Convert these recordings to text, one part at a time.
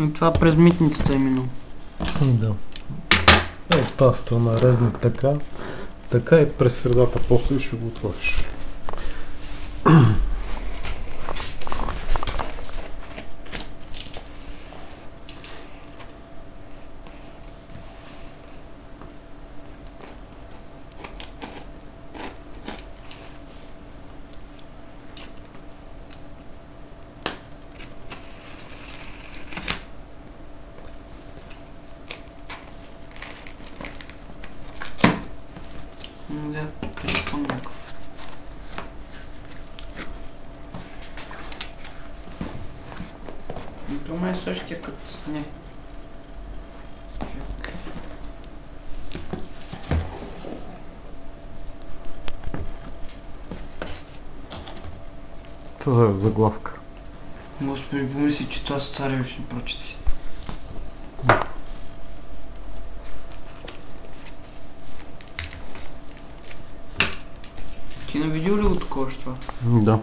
И това през митницата е минало. Да. От тази страна резни така, така и през средата после ще го отвориш. Да, телефон някакъв. Това е същия като... Не. Това е заглавка. Господи, помисли, че това са царевични прочици. Ти не видел ли го такова това? Да.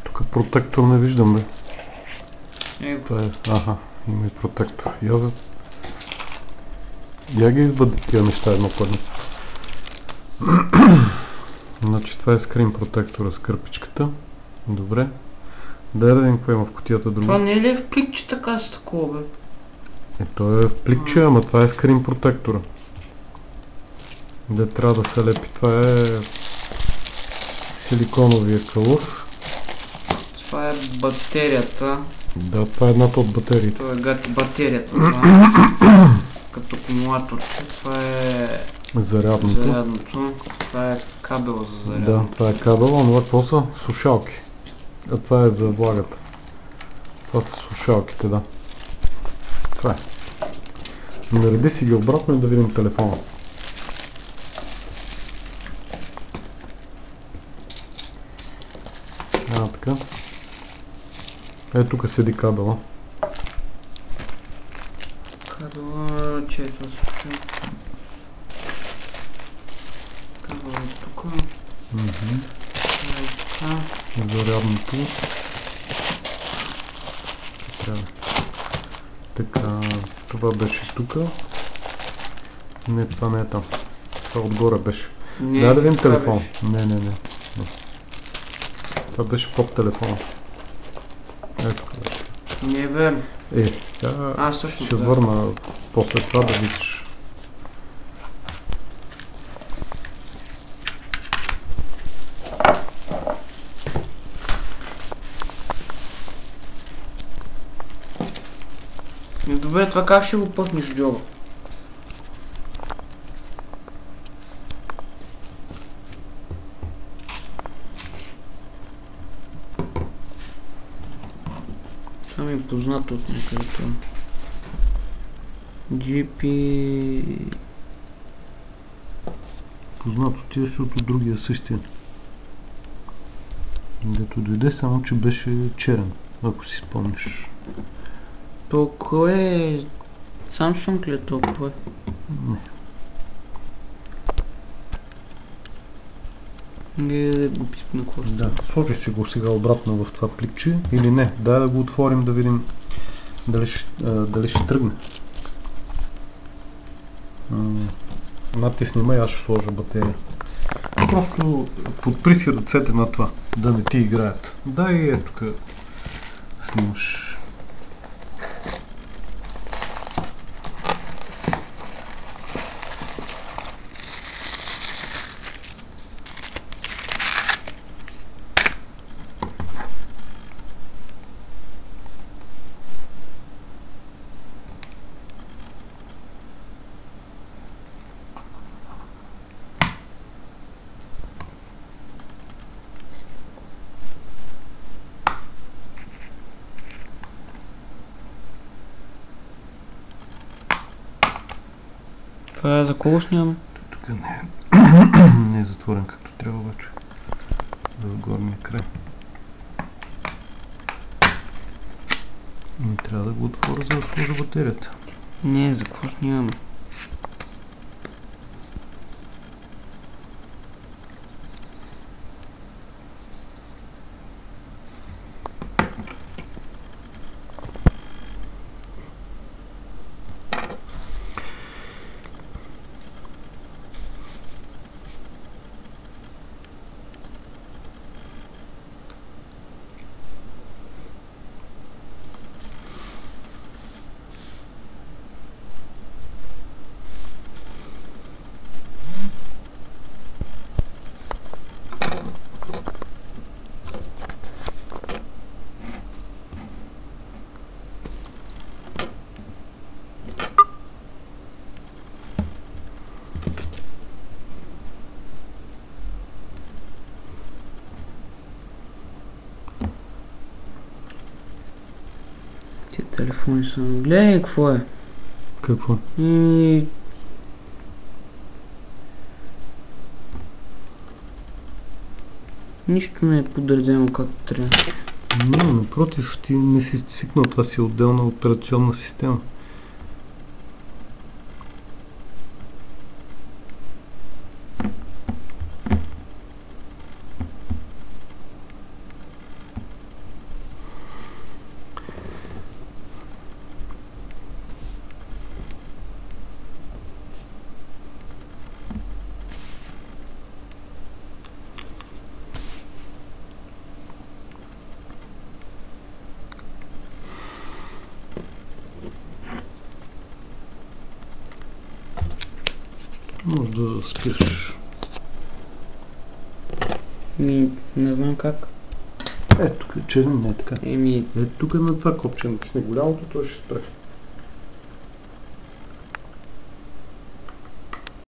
Тук протектор не виждам, бе. Това е... Аха, има и протектор. Я ги избъде тия неща едно пъдно. Значи това е скрин протектора с кърпичката. Добре. Дай да видим какво има в кутията друго. Това не е ли в пликче така с такова, бе? То е в пликче, ама това е скрин протектора. Де трябва да се лепи. Това е силиконовия калъв. Това е батерията. Да, това е едната от батериите. Това е батерията. Това като акумулатор. Това е зарядното. Това е кабел за зарядното. Да, това е кабел, а това какво са? Сушалки. А това е за влагата. Това са сушалките, да. Това е. Нареди си ги обратно и да видим телефона. Така. Тук седи кабела. Кабела, че е това случай. Кабела е тук. Това е така. Зарядното. Трябва. Така, това беше тук. Не, това не е там. Това отгоре беше. Да видим телефон. Не. Това беше под телефона. Ето беше. Не е верно. Също ще върна после това да видиш. Добре, това как ще го пъхнеш в джоба? Това ми е познато от някъде това. GP... Познато ти е, защото другия същия. Дето дойде, само че беше черен, ако си спомниш. Толкова е... Samsung ли е толкова? Не. Не го пипна какво. Да, сложи си го сега обратно в това пликче или не. Дай да го отворим да видим дали ще тръгне. Натисни ме и аз ще сложа батерия. Просто подпри си ръцете на това, да не ти играят. Да и ето тук снимаш. Това е за кого снимаме? Тук не е затворен както трябва обаче. В горния край. И трябва да го отворя, за да сложа батерията. Не, за какво снимаме? Тия телефони са... Гледай, какво е? Какво? Нищо не е подредено както трябва. Не, напротив, ти не си свикнал, това си отделна операционна система. Може да спиш. Не знам как. Тук е черен, не е така. Ето тук на това копче, натисни голямото, той ще спре.